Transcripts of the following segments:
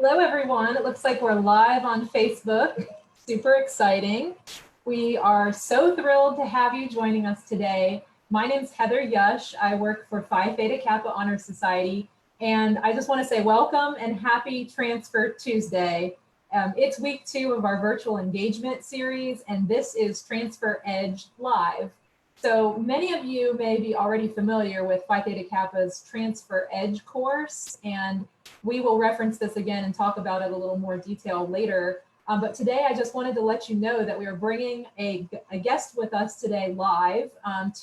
Hello, everyone. It looks like we're live on Facebook. Super exciting. We are so thrilled to have you joining us today. My name's Heather Yush. I work for Phi Theta Kappa Honor Society, and I just want to say welcome and happy Transfer Tuesday. It's week 2 of our virtual engagement series, and this is Transfer Edge Live. So many of you may be already familiar with Phi Theta Kappa's Transfer Edge course, and we will reference this again and talk about it a little more detail later. But today I just wanted to let you know that we are bringing a guest with us today live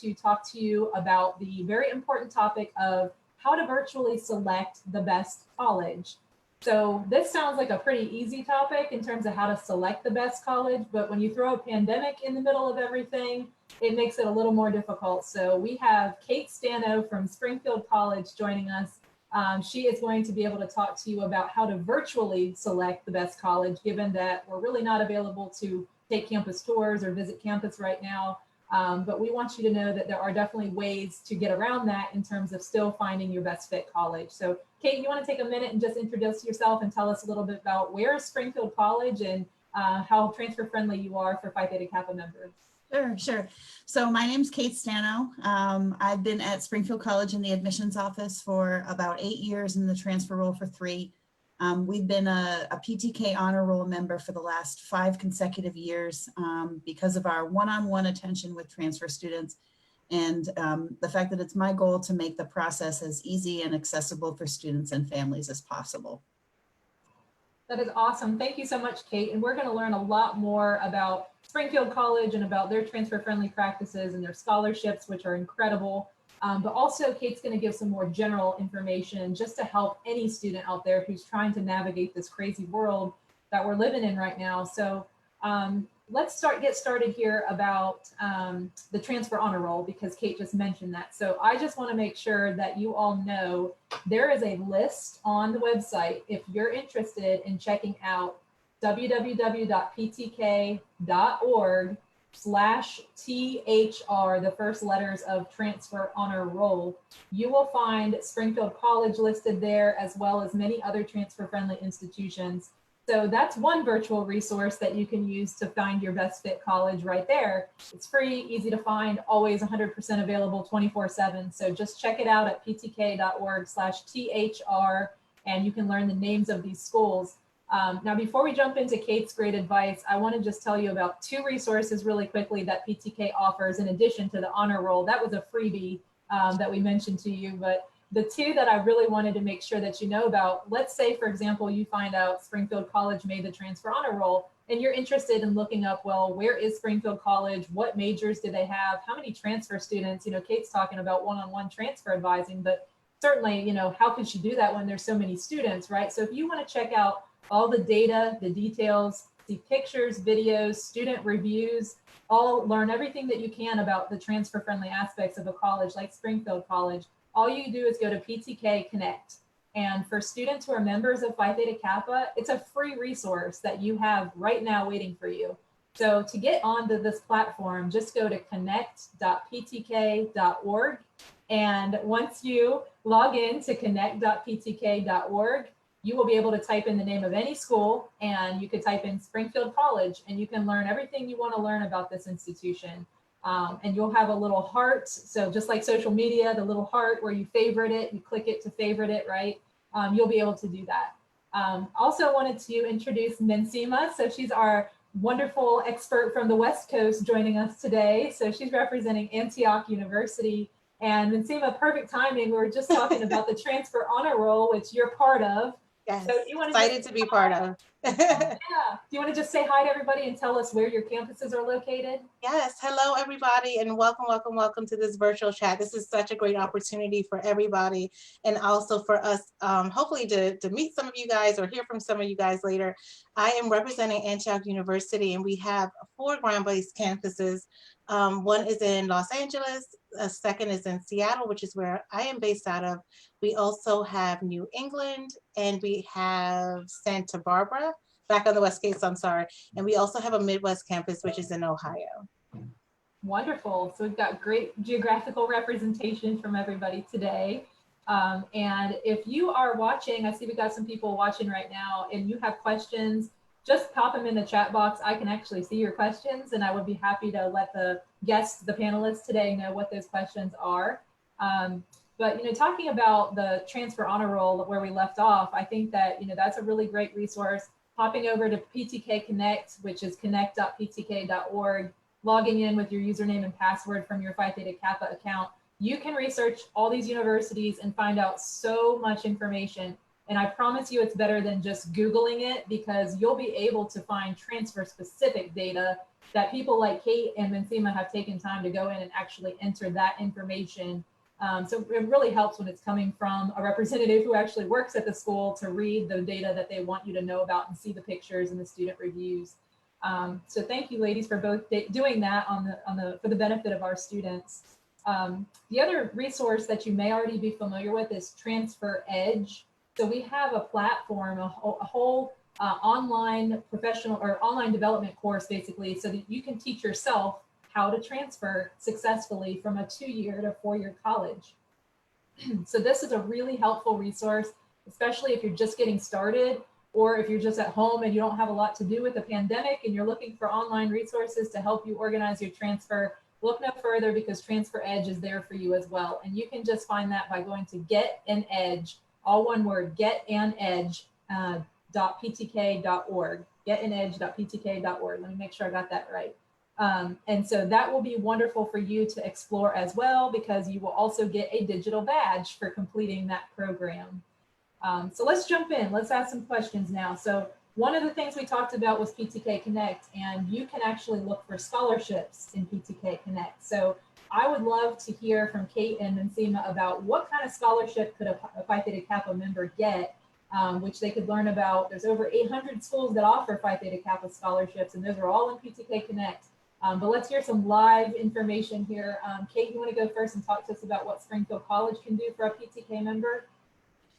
to talk to you about the very important topic of how to virtually select the best college. So this sounds like a pretty easy topic in terms of how to select the best college, but when you throw a pandemic in the middle of everything, it makes it a little more difficult. So we have Kate Stano from Springfield College joining us. She is going to be able to talk to you about how to virtually select the best college, given that we're really not available to take campus tours or visit campus right now. But we want you to know that there are definitely ways to get around that in terms of still finding your best fit college. So Kate, you want to take a minute and just introduce yourself and tell us a little bit about where is Springfield College and how transfer friendly you are for Phi Theta Kappa members. Sure. So my name's Kate Stano. I've been at Springfield College in the admissions office for about 8 years and the transfer role for 3. We've been a Ptk honor roll member for the last 5 consecutive years because of our one-on-one attention with transfer students and the fact that it's my goal to make the process as easy and accessible for students and families as possible. That is awesome. Thank you so much, Kate. And we're going to learn a lot more about Springfield College and about their transfer-friendly practices and their scholarships, which are incredible. But also, Kate's going to give some more general information just to help any student out there who's trying to navigate this crazy world that we're living in right now. So let's get started here about the transfer honor roll, because Kate just mentioned that. So I just want to make sure that you all know there is a list on the website if you're interested in checking out www.ptk.org/THR, the first letters of transfer honor roll. You will find Springfield College listed there, as well as many other transfer friendly institutions. So that's one virtual resource that you can use to find your best fit college right there. It's free, easy to find, always 100% available 24/7. So just check it out at ptk.org/THR, and you can learn the names of these schools. Now, before we jump into Kate's great advice, I want to just tell you about 2 resources really quickly that PTK offers in addition to the honor roll. That was a freebie that we mentioned to you, but the 2 that I really wanted to make sure that you know about, let's say, for example, you find out Springfield College made the transfer honor roll and you're interested in looking up, well, where is Springfield College? What majors do they have? How many transfer students? You know, Kate's talking about one-on-one transfer advising, but certainly, you know, how could she do that when there's so many students, right? So if you want to check out all the data, the details, see pictures, videos, student reviews, learn everything that you can about the transfer friendly aspects of a college like Springfield College, all you do is go to Ptk Connect. And for students who are members of Phi Theta Kappa, it's a free resource that you have right now waiting for you. So to get onto this platform, just go to connect.ptk.org. And once you log in to connect.ptk.org, you will be able to type in the name of any school, and you could type in Springfield College, and you can learn everything you want to learn about this institution. And you'll have a little heart. So just like social media, the little heart where you favorite it, you click it to favorite it, right? You'll be able to do that. Also wanted to introduce Mensima. So she's our wonderful expert from the West Coast joining us today. So she's representing Antioch University. And Mensima, perfect timing. We were just talking about the transfer honor roll, which you're part of. Yes, so you want excited to be part of. Yeah. Do you want to just say hi to everybody and tell us where your campuses are located? Yes, hello everybody, and welcome to this virtual chat. This is such a great opportunity for everybody, and also for us, hopefully to meet some of you guys or hear from some of you guys later. I am representing Antioch University, and we have 4 ground-based campuses. One is in Los Angeles, a second is in Seattle, which is where I am based out of. We also have New England, and we have Santa Barbara, back on the West Coast, I'm sorry. And we also have a Midwest campus, which is in Ohio. Wonderful. So we've got great geographical representation from everybody today. And if you are watching, I see we got some people watching right now, and you have questions, just pop them in the chat box. I can actually see your questions, and I would be happy to let the guests, the panelists today, know what those questions are. But talking about the transfer honor roll where we left off, I think that that's a really great resource. Hopping over to Ptk Connect, which is connect.ptk.org, logging in with your username and password from your Phi Theta Kappa account, you can research all these universities and find out so much information. And I promise you it's better than just Googling it, because you'll be able to find transfer specific data that people like Kate and Mensima have taken time to go in and actually enter that information. So it really helps when it's coming from a representative who actually works at the school to read the data that they want you to know about and see the pictures and the student reviews. So thank you, ladies, for both doing that for the benefit of our students. The other resource that you may already be familiar with is Transfer Edge. So we have a platform, a whole online professional or online development course, basically, so that you can teach yourself how to transfer successfully from a 2-year to 4-year college. So this is a really helpful resource, especially if you're just getting started, or if you're just at home and you don't have a lot to do with the pandemic and you're looking for online resources to help you organize your transfer. Look no further, because Transfer Edge is there for you as well. And you can just find that by going to Get an Edge, all one word, getanedge.ptk.org, getanedge.ptk.org. Let me make sure I got that right. And so that will be wonderful for you to explore as well, because you will also get a digital badge for completing that program. So let's jump in. Let's ask some questions now. So one of the things we talked about was Ptk Connect, and you can actually look for scholarships in Ptk Connect. So I would love to hear from Kate and Mensima about what kind of scholarship could a Phi Theta Kappa member get, which they could learn about. There's over 800 schools that offer Phi Theta Kappa scholarships, and those are all in Ptk Connect. But let's hear some live information here. Kate, you want to go first and talk to us about what Springfield College can do for a Ptk member?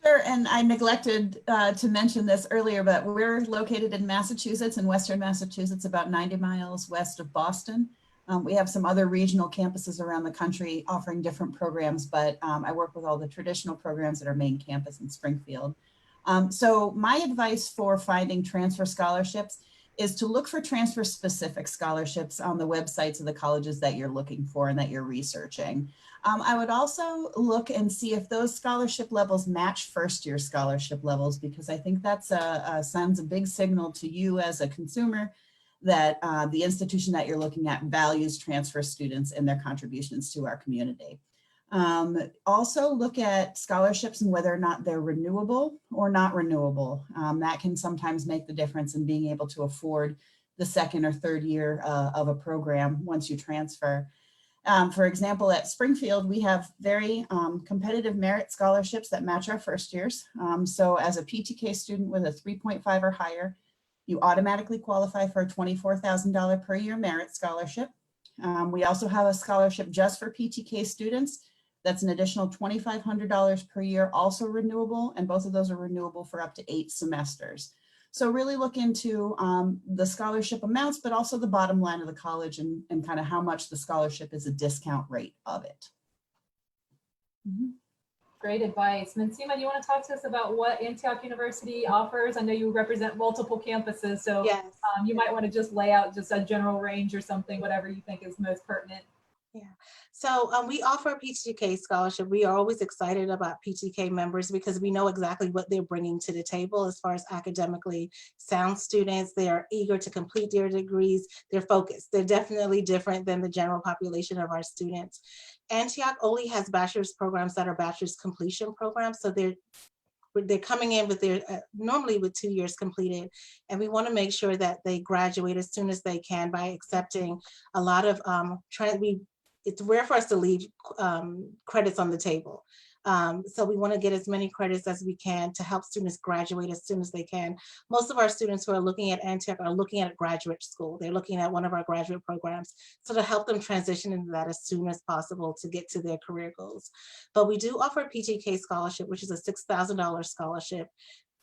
Sure, and I neglected to mention this earlier, but we're located in Massachusetts, in Western Massachusetts, about 90 miles west of Boston. We have some other regional campuses around the country offering different programs, but I work with all the traditional programs at our main campus in Springfield. So my advice for finding transfer scholarships is to look for transfer specific scholarships on the websites of the colleges that you're looking for and that you're researching. I would also look and see if those scholarship levels match first year scholarship levels, because I think that's sends a big signal to you as a consumer that the institution that you're looking at values transfer students and their contributions to our community. Also look at scholarships and whether or not they're renewable or not renewable. That can sometimes make the difference in being able to afford the second or third year of a program once you transfer. For example, at Springfield, we have very competitive merit scholarships that match our first years. So as a Ptk student with a 3.5 or higher, you automatically qualify for a $24,000 per year merit scholarship. We also have a scholarship just for Ptk students. That's an additional $2,500 per year, also renewable, and both of those are renewable for up to 8 semesters. So really look into the scholarship amounts, but also the bottom line of the college and kind of how much the scholarship is a discount rate of it. Great advice. Mensima, do you want to talk to us about what Antioch University offers? I know you represent multiple campuses, so yes. You might want to just lay out just a general range or something, whatever you think is most pertinent. Yeah, so we offer a Ptk scholarship. We are always excited about Ptk members because we know exactly what they're bringing to the table as far as academically sound students. They are eager to complete their degrees. They're focused. They're definitely different than the general population of our students. Antioch only has bachelor's programs that are bachelor's completion programs. So they're coming in with their normally with 2 years completed, and we want to make sure that they graduate as soon as they can by accepting a lot of it's rare for us to leave credits on the table. So we want to get as many credits as we can to help students graduate as soon as they can. Most of our students who are looking at Antioch are looking at a graduate school. They're looking at one of our graduate programs. So to help them transition into that as soon as possible to get to their career goals. But we do offer a Ptk scholarship, which is a $6,000 scholarship.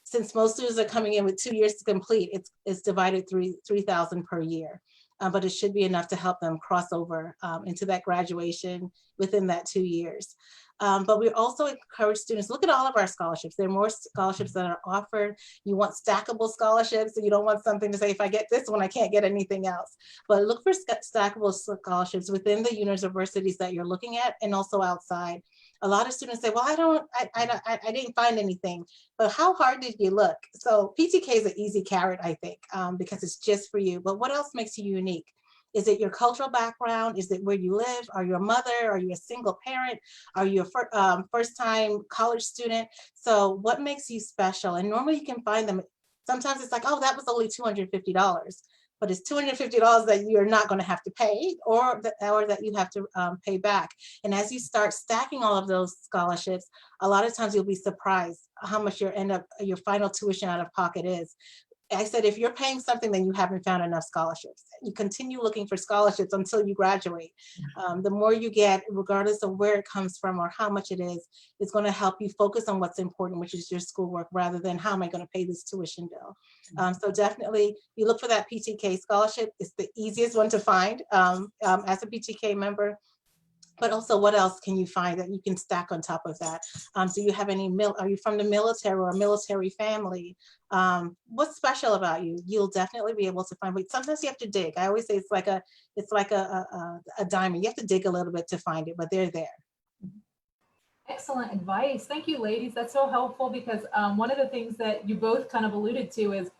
Since most students are coming in with 2 years to complete, it's divided $3,000 per year. But it should be enough to help them cross over into that graduation within that 2 years. But we also encourage students, look at all of our scholarships. There are more scholarships that are offered. You want stackable scholarships, so you don't want something to say, if I get this one, I can't get anything else. But look for stackable scholarships within the universities that you're looking at and also outside. A lot of students say, well, I didn't find anything, but how hard did you look? So Ptk is an easy carrot, I think, because it's just for you. But what else makes you unique? Is it your cultural background? Is it where you live? Are you a mother? Are you a single parent? Are you a first-time college student? So what makes you special? And normally you can find them. Sometimes it's like, oh, that was only $250, but it's $250 that you're not going to have to pay, or that you have to pay back. And as you start stacking all of those scholarships, a lot of times you'll be surprised how much your final tuition out of pocket is. I said, if you're paying something, then you haven't found enough scholarships. You continue looking for scholarships until you graduate. The more you get, regardless of where it comes from or how much it is, it's going to help you focus on what's important, which is your schoolwork, rather than how am I going to pay this tuition bill. So definitely, you look for that Ptk scholarship. It's the easiest one to find as a Ptk member. But also, what else can you find that you can stack on top of that? Do you have any, are you from the military or a military family? What's special about you? You'll definitely be able to find, but sometimes you have to dig. I always say it's like a diamond. You have to dig a little bit to find it, but they're there. Excellent advice. Thank you, ladies. That's so helpful, because one of the things that you both kind of alluded to is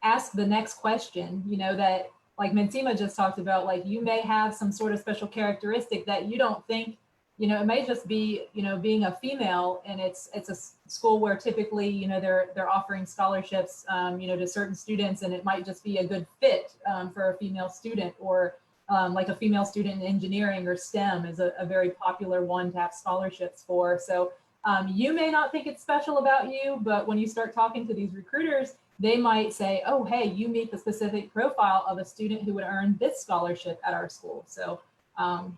ask the next question, you know, that like Mensima just talked about, like you may have some sort of special characteristic that you don't think, you know, it may just be, you know, being a female, and it's a school where typically, you know, they're offering scholarships, you know, to certain students, and it might just be a good fit for a female student, or like a female student in engineering or STEM is a very popular one to have scholarships for. So you may not think it's special about you, but when you start talking to these recruiters, they might say, oh, hey, you meet the specific profile of a student who would earn this scholarship at our school. So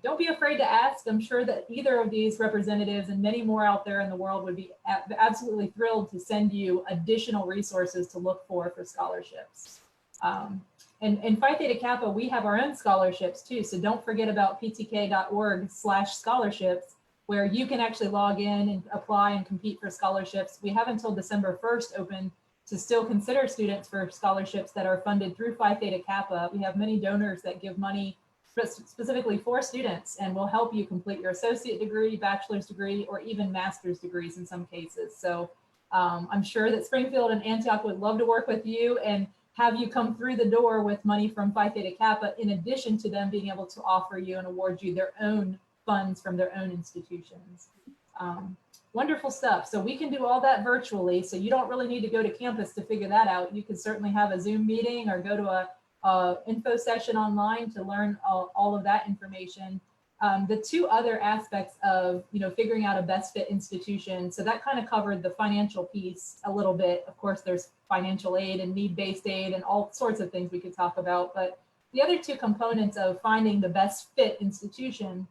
don't be afraid to ask. I'm sure that either of these representatives and many more out there in the world would be absolutely thrilled to send you additional resources to look for scholarships. And Phi Theta Kappa, we have our own scholarships too. So don't forget about ptk.org/scholarships, where you can actually log in and apply and compete for scholarships. We have until December 1st open to still consider students for scholarships that are funded through Phi Theta Kappa. We have many donors that give money specifically for students, and will help you complete your associate degree, bachelor's degree, or even master's degrees in some cases. So I'm sure that Springfield and Antioch would love to work with you and have you come through the door with money from Phi Theta Kappa, in addition to them being able to offer you and award you their own funds from their own institutions. Wonderful stuff. So we can do all that virtually. So you don't really need to go to campus to figure that out. You can certainly have a Zoom meeting or go to a info session online to learn all of that information. The two other aspects of, you know, figuring out a best fit institution. So that kind of covered the financial piece a little bit. Of course, there's financial aid and need-based aid and all sorts of things we could talk about. But the other two components of finding the best fit institution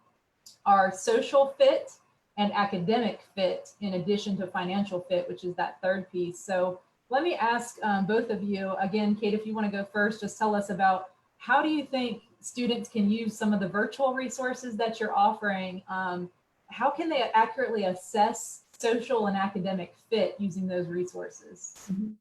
are social fit and academic fit, in addition to financial fit, which is that third piece. So let me ask both of you, again, Kate, if you want to go first, just tell us about how do you think students can use some of the virtual resources that you're offering? How can they accurately assess social and academic fit using those resources? Mm-hmm.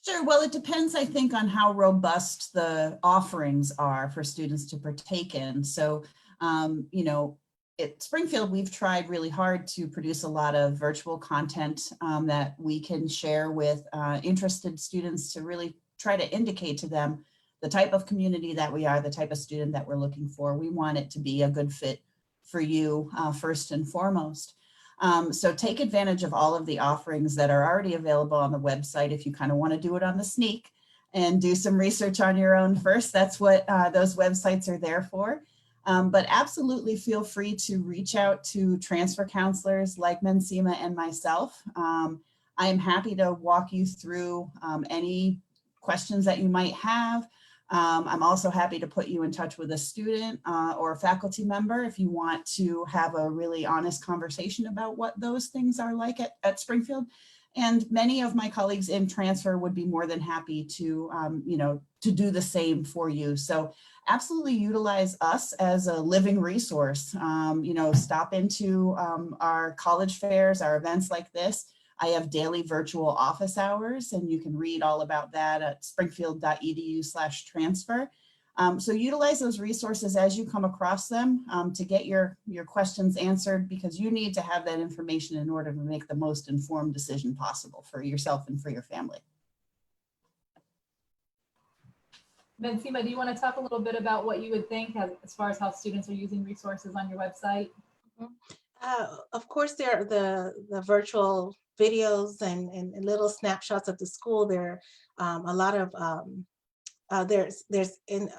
Sure. Well, it depends, I think, on how robust the offerings are for students to partake in. So, you know, at Springfield, we've tried really hard to produce a lot of virtual content that we can share with interested students to really try to indicate to them the type of community that we are, the type of student that we're looking for. We want it to be a good fit for you first and foremost. So take advantage of all of the offerings that are already available on the website if you kind of want to do it on the sneak and do some research on your own first. That's what those websites are there for. But absolutely feel free to reach out to transfer counselors like Mensima and myself. I am happy to walk you through any questions that you might have. I'm also happy to put you in touch with a student or a faculty member if you want to have a really honest conversation about what those things are like at Springfield. And many of my colleagues in transfer would be more than happy to, to do the same for you. So absolutely utilize us as a living resource. Stop into our college fairs, our events like this. I have daily virtual office hours, and you can read all about that at springfield.edu/transfer. So utilize those resources as you come across them to get your questions answered, because you need to have that information in order to make the most informed decision possible for yourself and for your family. Mensima, do you want to talk a little bit about what you would think as far as how students are using resources on your website? Of course, there are the virtual videos and little snapshots of the school. There are a lot of there's in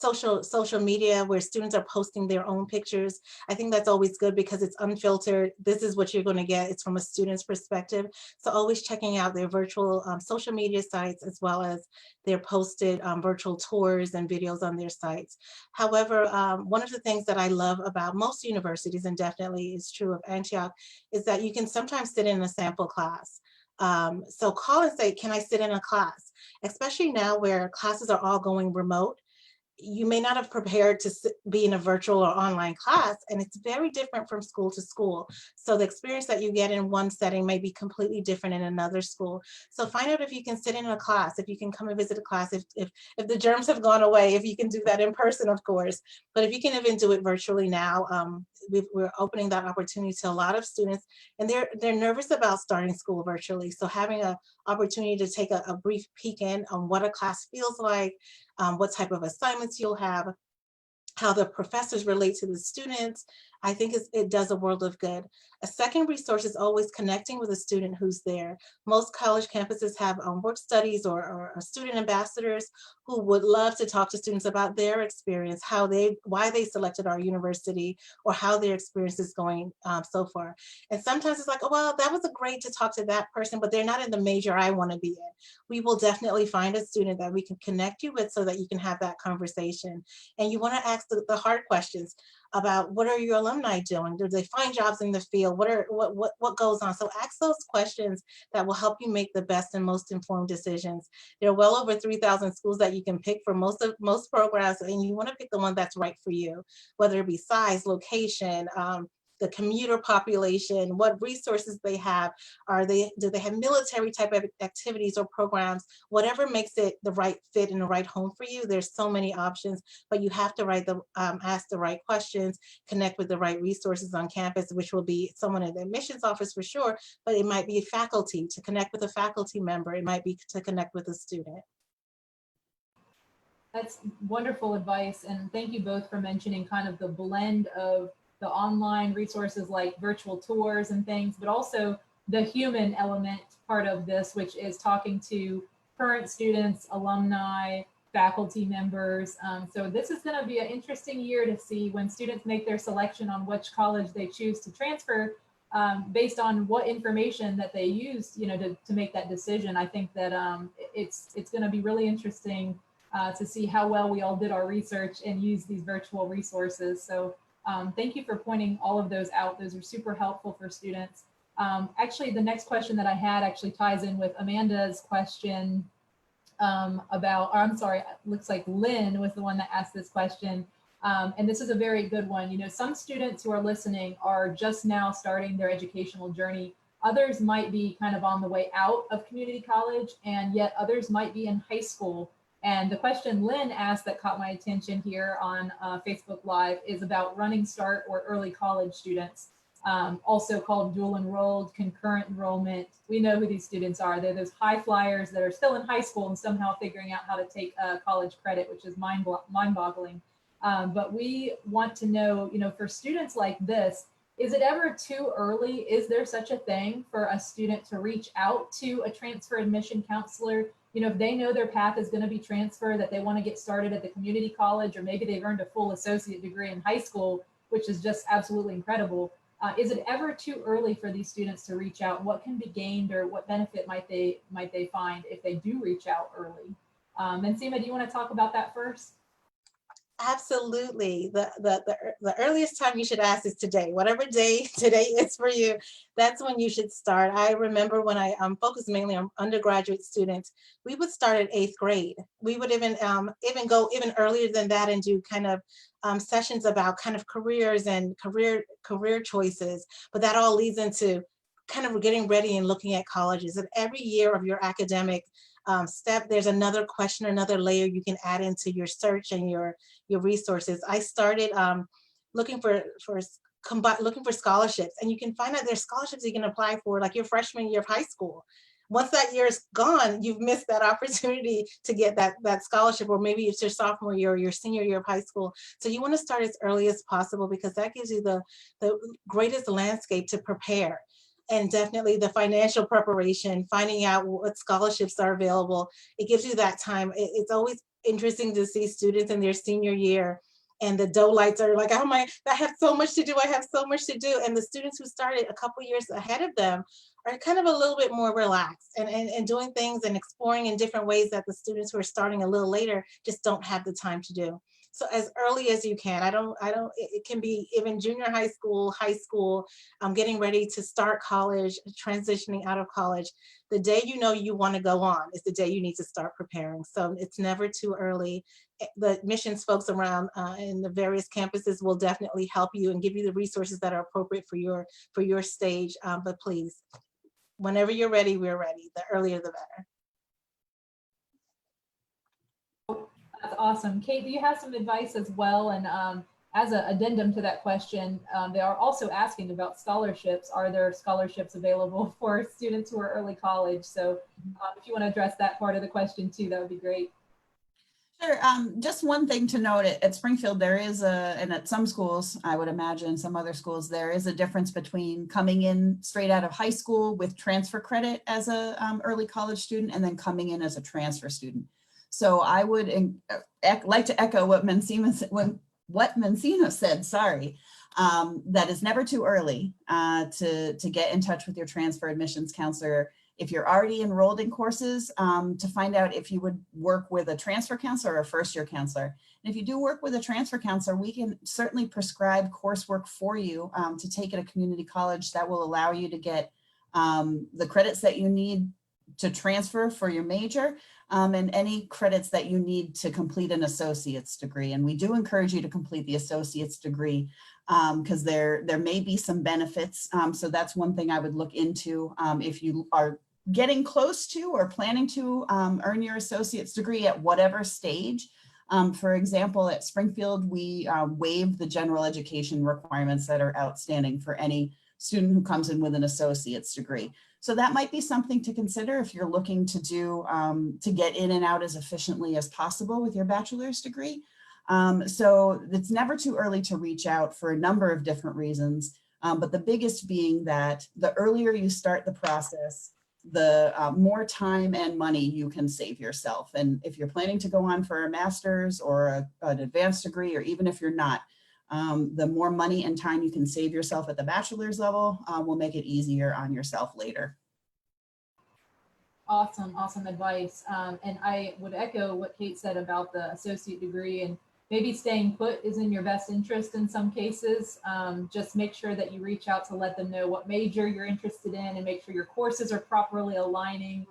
social media where students are posting their own pictures. I think that's always good because it's unfiltered. This is what you're going to get. It's from a student's perspective. So always checking out their virtual social media sites, as well as their posted virtual tours and videos on their sites. However, one of the things that I love about most universities, and definitely is true of Antioch, is that you can sometimes sit in a sample class. So call and say, can I sit in a class? Especially now where classes are all going remote. You may not have prepared to be in a virtual or online class, and it's very different from school to school. So the experience that you get in one setting may be completely different in another school. So find out if you can sit in a class, if you can come and visit a class, if the germs have gone away, if you can do that in person, of course. But if you can even do it virtually now, we're opening that opportunity to a lot of students, and they're nervous about starting school virtually. So having an opportunity to take a brief peek in on what a class feels like, what type of assignments you'll have, how the professors relate to the students, I think it does a world of good. A second resource is always connecting with a student who's there. Most college campuses have work studies or student ambassadors who would love to talk to students about their experience, why they selected our university, or how their experience is going so far. And sometimes it's like, oh, well, that was great to talk to that person, but they're not in the major I want to be in. We will definitely find a student that we can connect you with so that you can have that conversation. And you want to ask the hard questions about what are your alumni doing? Do they find jobs in the field? What goes on? So ask those questions that will help you make the best and most informed decisions. There are well over 3,000 schools that you can pick for most programs, and you want to pick the one that's right for you, whether it be size, location, the commuter population, what resources they have, do they have military type of activities or programs, whatever makes it the right fit and the right home for you. There's so many options, but you have to ask the right questions, connect with the right resources on campus, which will be someone in the admissions office for sure, but it might be faculty, to connect with a faculty member. It might be to connect with a student. That's wonderful advice. And thank you both for mentioning kind of the blend of the online resources like virtual tours and things, but also the human element part of this, which is talking to current students, alumni, faculty members. So this is going to be an interesting year to see when students make their selection on which college they choose to transfer based on what information that they used, to make that decision. I think that it's going to be really interesting to see how well we all did our research and use these virtual resources. So thank you for pointing all of those out. Those are super helpful for students. Actually, the next question that I had actually ties in with Amanda's question looks like Lynn was the one that asked this question. And this is a very good one. Some students who are listening are just now starting their educational journey. Others might be kind of on the way out of community college, and yet others might be in high school. And the question Lynn asked that caught my attention here on Facebook Live is about running start or early college students, also called dual enrolled, concurrent enrollment. We know who these students are. They're those high flyers that are still in high school and somehow figuring out how to take college credit, which is mind-boggling. But we want to know, for students like this, is it ever too early? Is there such a thing for a student to reach out to a transfer admission counselor? If they know their path is going to be transfer, that they want to get started at the community college, or maybe they've earned a full associate degree in high school, which is just absolutely incredible. Is it ever too early for these students to reach out? What can be gained, or what benefit might they find if they do reach out early? Mensima, do you want to talk about that first? Absolutely. The earliest time you should ask is today. Whatever day today is for you, that's when you should start. I remember when I focused mainly on undergraduate students, we would start at 8th grade. We would even go even earlier than that and do kind of sessions about kind of careers and career choices. But that all leads into kind of getting ready and looking at colleges. And every year of your academic step, there's another question, another layer you can add into your search and your resources. I started looking for scholarships, and you can find out there's scholarships you can apply for like your freshman year of high school. Once that year is gone, you've missed that opportunity to get that scholarship, or maybe it's your sophomore year or your senior year of high school. So you want to start as early as possible, because that gives you the greatest landscape to prepare. And definitely the financial preparation, finding out what scholarships are available. It gives you that time. It's always interesting to see students in their senior year, and the dough lights are like, oh my, I have so much to do. I have so much to do. And the students who started a couple years ahead of them are kind of a little bit more relaxed and doing things and exploring in different ways that the students who are starting a little later just don't have the time to do. So as early as you can. It can be even junior high school, getting ready to start college, transitioning out of college. The day you know you want to go on is the day you need to start preparing. So it's never too early. The admissions folks around in the various campuses will definitely help you and give you the resources that are appropriate for your stage. But please, whenever you're ready, we're ready. The earlier, the better. That's awesome. Kate, do you have some advice as well? And as an addendum to that question, they are also asking about scholarships. Are there scholarships available for students who are early college? So if you want to address that part of the question too, that would be great. Sure. Just one thing to note, at Springfield, there is and at some schools, I would imagine some other schools, there is a difference between coming in straight out of high school with transfer credit as a early college student and then coming in as a transfer student. So I would like to echo what Mensima said, sorry, that is never too early to get in touch with your transfer admissions counselor. If you're already enrolled in courses, to find out if you would work with a transfer counselor or a first-year counselor. And if you do work with a transfer counselor, we can certainly prescribe coursework for you to take at a community college that will allow you to get the credits that you need to transfer for your major, and any credits that you need to complete an associate's degree. And we do encourage you to complete the associate's degree because there may be some benefits. So that's one thing I would look into if you are getting close to or planning to earn your associate's degree at whatever stage. For example, at Springfield, we waive the general education requirements that are outstanding for any student who comes in with an associate's degree. So that might be something to consider if you're looking to do to get in and out as efficiently as possible with your bachelor's degree. So it's never too early to reach out for a number of different reasons, but the biggest being that the earlier you start the process, the more time and money you can save yourself. And if you're planning to go on for a master's or an advanced degree, or even if you're not, the more money and time you can save yourself at the bachelor's level will make it easier on yourself later. Awesome, awesome advice. And I would echo what Kate said about the associate degree, and maybe staying put is in your best interest in some cases. Just make sure that you reach out to let them know what major you're interested in and make sure your courses are properly aligning.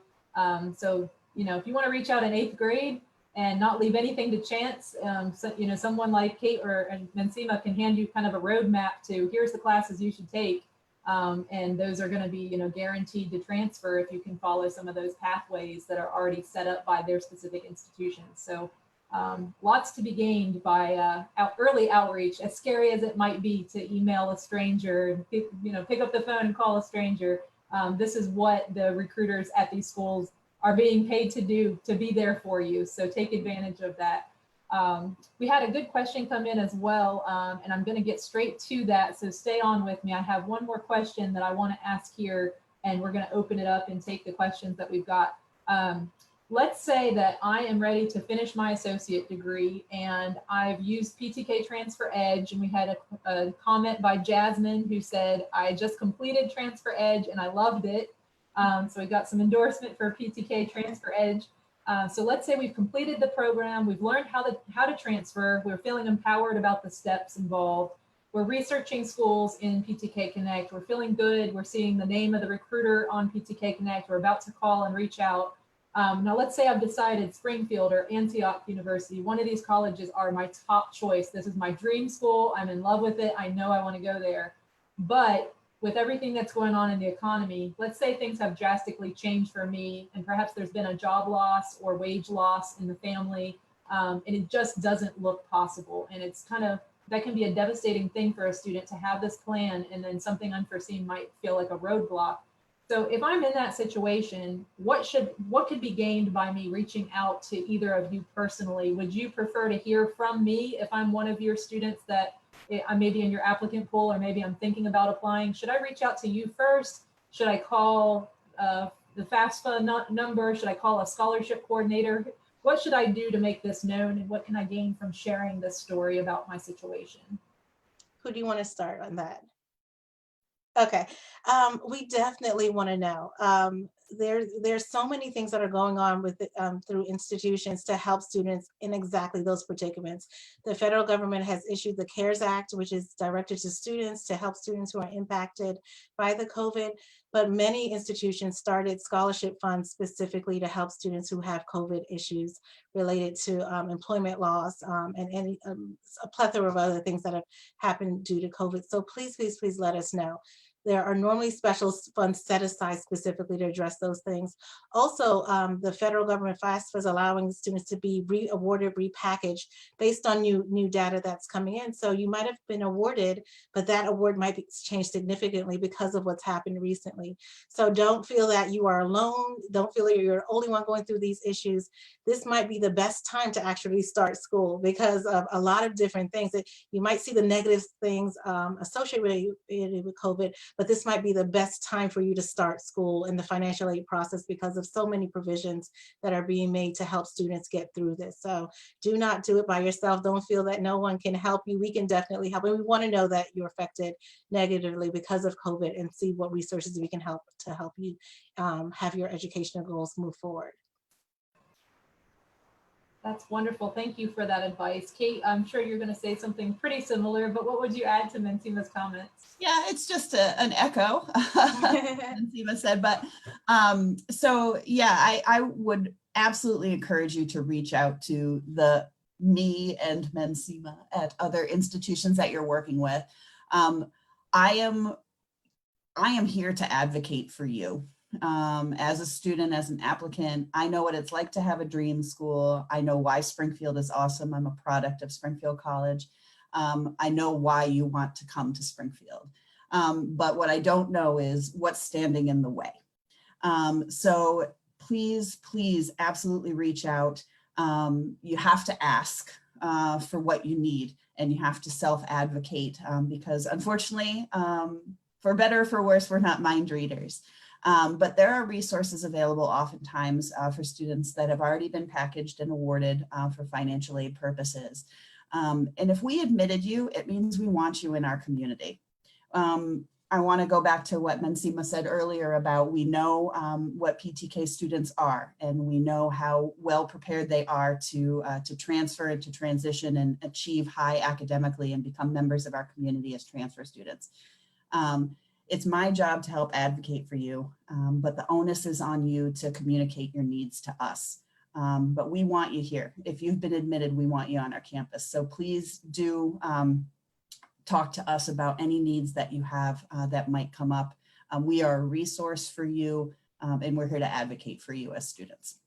So, you know, if you want to reach out in 8th grade, and not leave anything to chance. So, you know, someone like Kate or Mensima can hand you kind of a roadmap to here's the classes you should take. And those are going to be, you know, guaranteed to transfer if you can follow some of those pathways that are already set up by their specific institutions. So lots to be gained by early outreach, as scary as it might be to email a stranger and pick up the phone and call a stranger. This is what the recruiters at these schools are being paid to do, to be there for you. So take advantage of that. We had a good question come in as well, and I'm going to get straight to that. So stay on with me. I have one more question that I want to ask here, and we're going to open it up and take the questions that we've got. Let's say that I am ready to finish my associate degree and I've used Ptk Transfer Edge, and we had a comment by Jasmine who said, I just completed Transfer Edge and I loved it. So we got some endorsement for Ptk Transfer Edge. So let's say we've completed the program, we've learned how to transfer, we're feeling empowered about the steps involved, we're researching schools in Ptk Connect, we're feeling good, we're seeing the name of the recruiter on Ptk Connect, we're about to call and reach out. Now let's say I've decided Springfield or Antioch University, one of these colleges are my top choice. This is my dream school, I'm in love with it, I know I want to go there. But with everything that's going on in the economy, let's say things have drastically changed for me and perhaps there's been a job loss or wage loss in the family, and it just doesn't look possible. And it's that can be a devastating thing for a student to have this plan and then something unforeseen might feel like a roadblock. So if I'm in that situation, what could be gained by me reaching out to either of you personally? Would you prefer to hear from me if I'm one of your students that I may be in your applicant pool, or maybe I'm thinking about applying? Should I reach out to you first? Should I call the FAFSA number? Should I call a scholarship coordinator? What should I do to make this known, and what can I gain from sharing this story about my situation? Who do you want to start on that? Okay, we definitely want to know. There's so many things that are going on with through institutions to help students in exactly those predicaments. The federal government has issued the CARES Act, which is directed to students to help students who are impacted by the COVID, but many institutions started scholarship funds specifically to help students who have COVID issues related to employment loss and a plethora of other things that have happened due to COVID. So please, please, please let us know. There are normally special funds set aside specifically to address those things. Also, the federal government FAFSA is allowing students to be re-awarded, repackaged based on new data that's coming in. So you might have been awarded, but that award might be changed significantly because of what's happened recently. So don't feel that you are alone. Don't feel that you're the only one going through these issues. This might be the best time to actually start school because of a lot of different things. That you might see the negative things associated with COVID, but this might be the best time for you to start school in the financial aid process because of so many provisions that are being made to help students get through this. So do not do it by yourself. Don't feel that no one can help you. We can definitely help. And we want to know that you're affected negatively because of COVID and see what resources we can help to help you have your educational goals move forward. That's wonderful. Thank you for that advice. Kate, I'm sure you're going to say something pretty similar, but what would you add to Mensima's comments? Yeah, it's just an echo, Mensima said, but so yeah, I would absolutely encourage you to reach out to me and Mensima at other institutions that you're working with. I am here to advocate for you. As a student, as an applicant, I know what it's like to have a dream school. I know why Springfield is awesome. I'm a product of Springfield College. I know why you want to come to Springfield. But what I don't know is what's standing in the way. So please, please absolutely reach out. You have to ask for what you need, and you have to self-advocate because unfortunately, for better or for worse, we're not mind readers. But there are resources available oftentimes for students that have already been packaged and awarded for financial aid purposes. And if we admitted you, it means we want you in our community. I want to go back to what Mensima said earlier about we know what Ptk students are, and we know how well prepared they are to transfer and to transition and achieve high academically and become members of our community as transfer students. It's my job to help advocate for you, but the onus is on you to communicate your needs to us. But we want you here. If you've been admitted, we want you on our campus. So please do talk to us about any needs that you have that might come up. We are a resource for you, and we're here to advocate for you as students.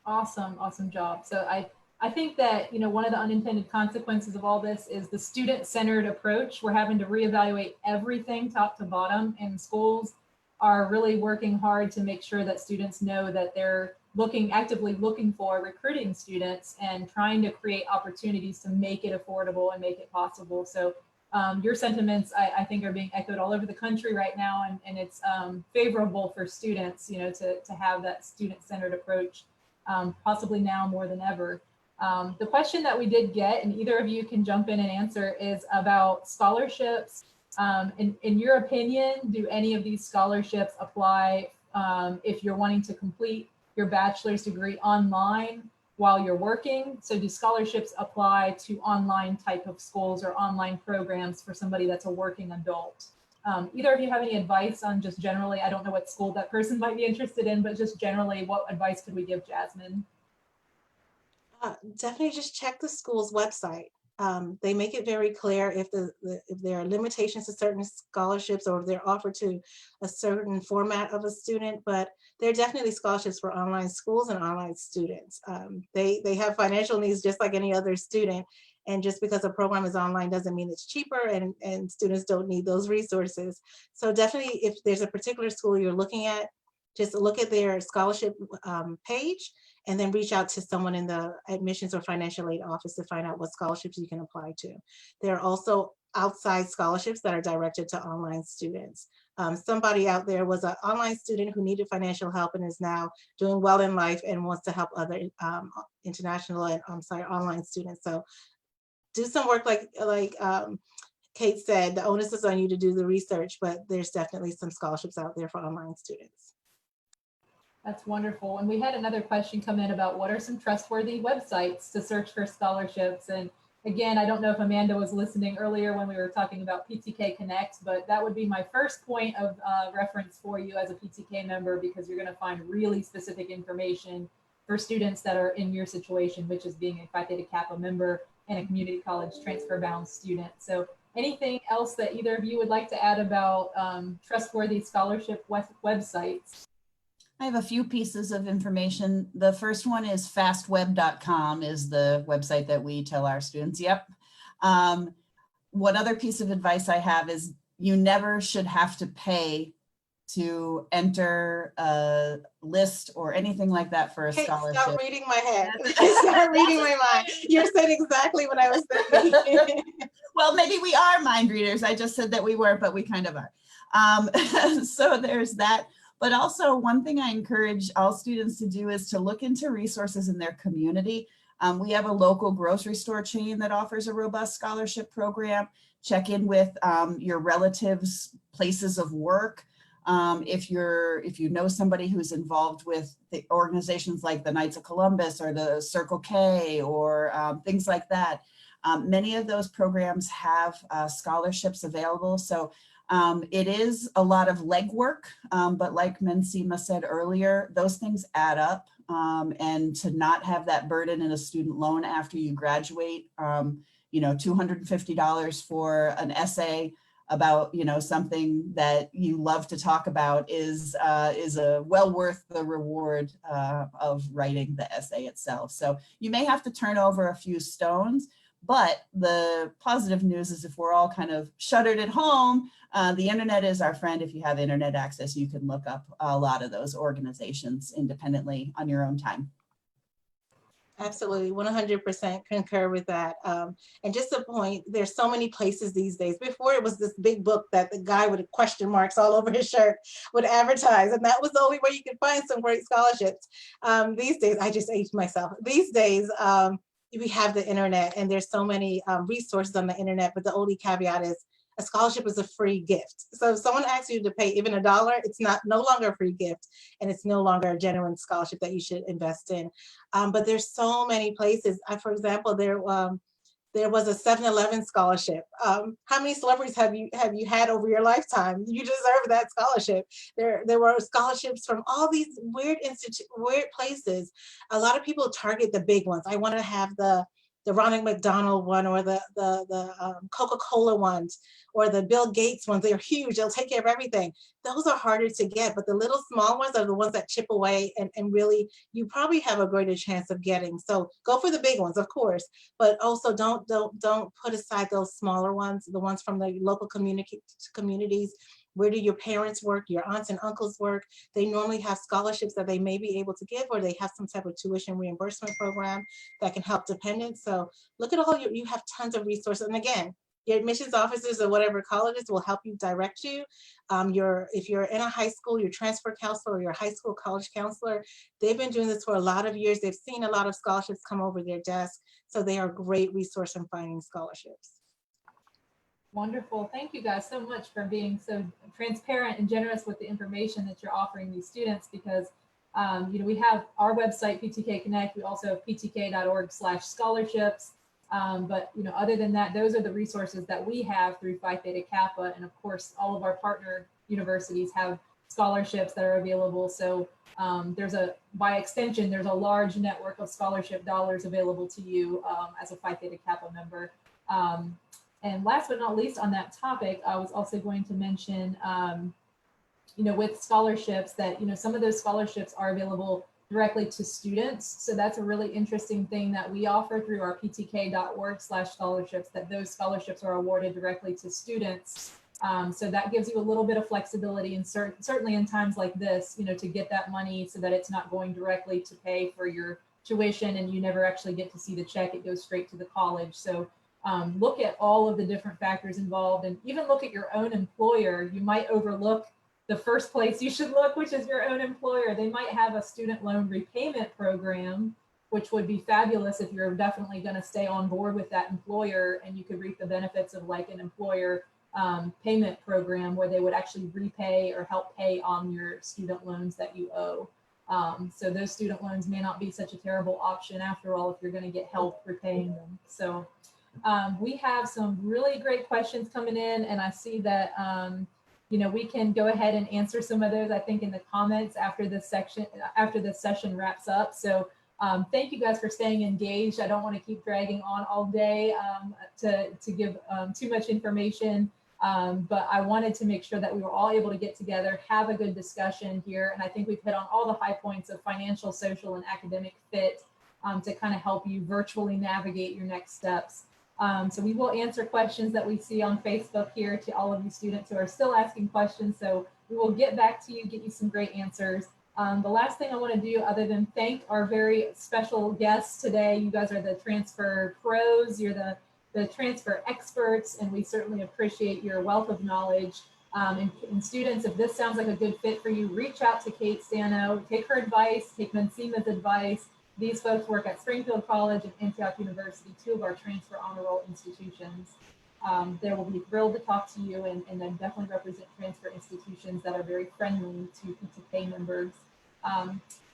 Awesome, awesome job. So I think that, one of the unintended consequences of all this is the student-centered approach. We're having to reevaluate everything top to bottom, and schools are really working hard to make sure that students know that they're actively looking for recruiting students and trying to create opportunities to make it affordable and make it possible. So your sentiments, I think, are being echoed all over the country right now, and it's favorable for students, to have that student-centered approach, possibly now more than ever. The question that we did get, and either of you can jump in and answer, is about scholarships. In your opinion, do any of these scholarships apply if you're wanting to complete your bachelor's degree online while you're working. So do scholarships apply to online type of schools or online programs for somebody that's a working adult? Either of you have any advice on just generally, I don't know what school that person might be interested in, but just generally, what advice could we give Jasmine? Definitely just check the school's website. They make it very clear if there are limitations to certain scholarships or if they're offered to a certain format of a student, but there are definitely scholarships for online schools and online students. They have financial needs just like any other student. And just because a program is online doesn't mean it's cheaper, and students don't need those resources. So definitely if there's a particular school you're looking at, just look at their scholarship page and then reach out to someone in the admissions or financial aid office to find out what scholarships you can apply to. There are also outside scholarships that are directed to online students. Somebody out there was an online student who needed financial help and is now doing well in life and wants to help other international and online students. So do some work like Kate said, the onus is on you to do the research, but there's definitely some scholarships out there for online students. That's wonderful. And we had another question come in about what are some trustworthy websites to search for scholarships. And again, I don't know if Amanda was listening earlier when we were talking about Ptk Connect, but that would be my first point of reference for you as a Ptk member, because you're going to find really specific information for students that are in your situation, which is being a Phi Theta Kappa member and a community college transfer bound student. So anything else that either of you would like to add about trustworthy scholarship websites? I have a few pieces of information. The first one is fastweb.com is the website that we tell our students. Yep. One other piece of advice I have is you never should have to pay to enter a list or anything like that for a scholarship. Stop reading my head. Stop reading my mind. You're saying exactly what I was thinking. Well, maybe we are mind readers. I just said that we weren't, but we kind of are. So there's that. But also one thing I encourage all students to do is to look into resources in their community. We have a local grocery store chain that offers a robust scholarship program. Check in with your relatives' places of work. If you know somebody who's involved with the organizations like the Knights of Columbus or the Circle K or things like that, many of those programs have scholarships available. So it is a lot of legwork, but like Mensima said earlier, those things add up, and to not have that burden in a student loan after you graduate, $250 for an essay about, something that you love to talk about is well worth the reward of writing the essay itself. So you may have to turn over a few stones, but the positive news is if we're all kind of shuttered at home, the internet is our friend. If you have internet access, you can look up a lot of those organizations independently on your own time. Absolutely, 100% concur with that. And just a point, there's so many places these days. Before it was this big book that the guy with question marks all over his shirt would advertise, and that was the only way you could find some great scholarships. These days, I just aged myself. These days, we have the internet, and there's so many resources on the internet, but the only caveat is a scholarship is a free gift. So if someone asks you to pay even $1, it's no longer a free gift, and it's no longer a genuine scholarship that you should invest in. But there's so many places. For example, there was a 7-Eleven scholarship. How many celebrities have you had over your lifetime? You deserve that scholarship. There were scholarships from all these weird places. A lot of people target the big ones. I want to have the Ronald McDonald one, or the Coca-Cola ones, or the Bill Gates ones. They're huge. They'll take care of everything. Those are harder to get, but the little small ones are the ones that chip away and really you probably have a greater chance of getting. So go for the big ones, of course, but also don't put aside those smaller ones, the ones from the local communities. Where do your parents work, your aunts and uncles work? They normally have scholarships that they may be able to give, or they have some type of tuition reimbursement program that can help dependents. So look at all you have tons of resources. And again, your admissions officers or whatever colleges will help you, direct you. If you're in a high school, your transfer counselor or your high school college counselor, they've been doing this for a lot of years. They've seen a lot of scholarships come over their desk. So they are a great resource in finding scholarships. Wonderful. Thank you guys so much for being so transparent and generous with the information that you're offering these students, because We have our website, Ptk Connect. We also have ptk.org/scholarships. But other than that, those are the resources that we have through Phi Theta Kappa. And of course, all of our partner universities have scholarships that are available. So by extension, there's a large network of scholarship dollars available to you as a Phi Theta Kappa member. And last but not least on that topic, I was also going to mention, with scholarships that, some of those scholarships are available directly to students. So that's a really interesting thing that we offer through our ptk.org/scholarships, that those scholarships are awarded directly to students. So that gives you a little bit of flexibility, and certainly in times like this, to get that money so that it's not going directly to pay for your tuition and you never actually get to see the check. It goes straight to the college. So look at all of the different factors involved, and even look at your own employer. You might overlook the first place you should look, which is your own employer. They might have a student loan repayment program, which would be fabulous if you're definitely going to stay on board with that employer, and you could reap the benefits of like an employer payment program where they would actually repay or help pay on your student loans that you owe. So those student loans may not be such a terrible option after all if you're going to get help repaying them. So we have some really great questions coming in, and I see that we can go ahead and answer some of those, I think, in the comments after this session wraps up. So thank you guys for staying engaged. I don't want to keep dragging on all day to give too much information, but I wanted to make sure that we were all able to get together, have a good discussion here. And I think we've hit on all the high points of financial, social, and academic fit to kind of help you virtually navigate your next steps. So we will answer questions that we see on Facebook here to all of you students who are still asking questions. So we will get back to you, get you some great answers. The last thing I want to do, other than thank our very special guests today, you guys are the transfer pros, you're the transfer experts, and we certainly appreciate your wealth of knowledge. And students, if this sounds like a good fit for you, reach out to Kate Stano, take her advice, take Mensima's advice. These folks work at Springfield College and Antioch University, two of our transfer honor roll institutions. They will be thrilled to talk to you and then definitely represent transfer institutions that are very friendly to Ptk members.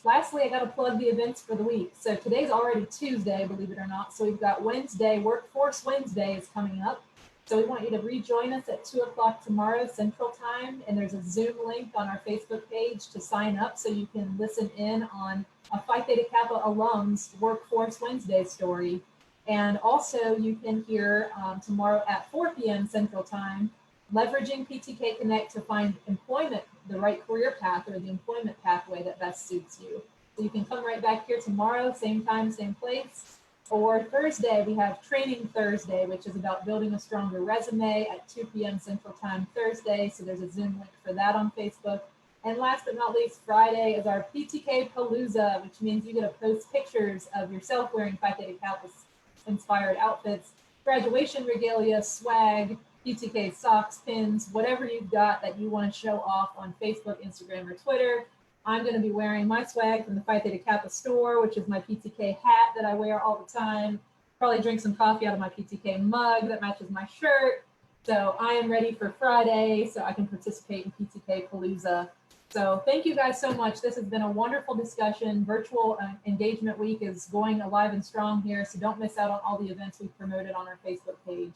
Lastly, I got to plug the events for the week. So today's already Tuesday, believe it or not. So we've got Wednesday, Workforce Wednesday is coming up. So we want you to rejoin us at 2 o'clock tomorrow Central Time. And there's a Zoom link on our Facebook page to sign up so you can listen in on a Phi Theta Kappa alum's Workforce Wednesday story. And also you can hear tomorrow at 4 p.m. Central Time, leveraging Ptk Connect to find employment, the right career path or the employment pathway that best suits you. So you can come right back here tomorrow, same time, same place. Or Thursday, we have Training Thursday, which is about building a stronger resume at 2 p.m. Central Time Thursday. So there's a Zoom link for that on Facebook. And last but not least, Friday is our Ptk Palooza, which means you get to post pictures of yourself wearing Phi Theta Kappa inspired outfits, graduation regalia, swag, Ptk socks, pins, whatever you've got that you want to show off on Facebook, Instagram, or Twitter. I'm going to be wearing my swag from the Phi Theta Kappa store, which is my Ptk hat that I wear all the time. Probably drink some coffee out of my Ptk mug that matches my shirt. So I am ready for Friday so I can participate in Ptk Palooza. So thank you guys so much. This has been a wonderful discussion. Virtual Engagement Week is going alive and strong here, so don't miss out on all the events we've promoted on our Facebook page.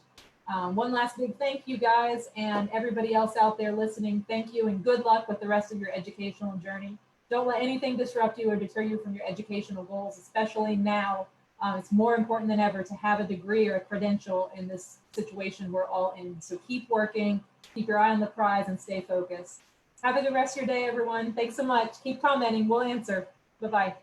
One last big thank you guys, and everybody else out there listening, thank you and good luck with the rest of your educational journey. Don't let anything disrupt you or deter you from your educational goals, especially now. It's more important than ever to have a degree or a credential in this situation we're all in. So keep working, keep your eye on the prize, and stay focused. Have a good rest of your day, everyone. Thanks so much. Keep commenting. We'll answer. Bye-bye.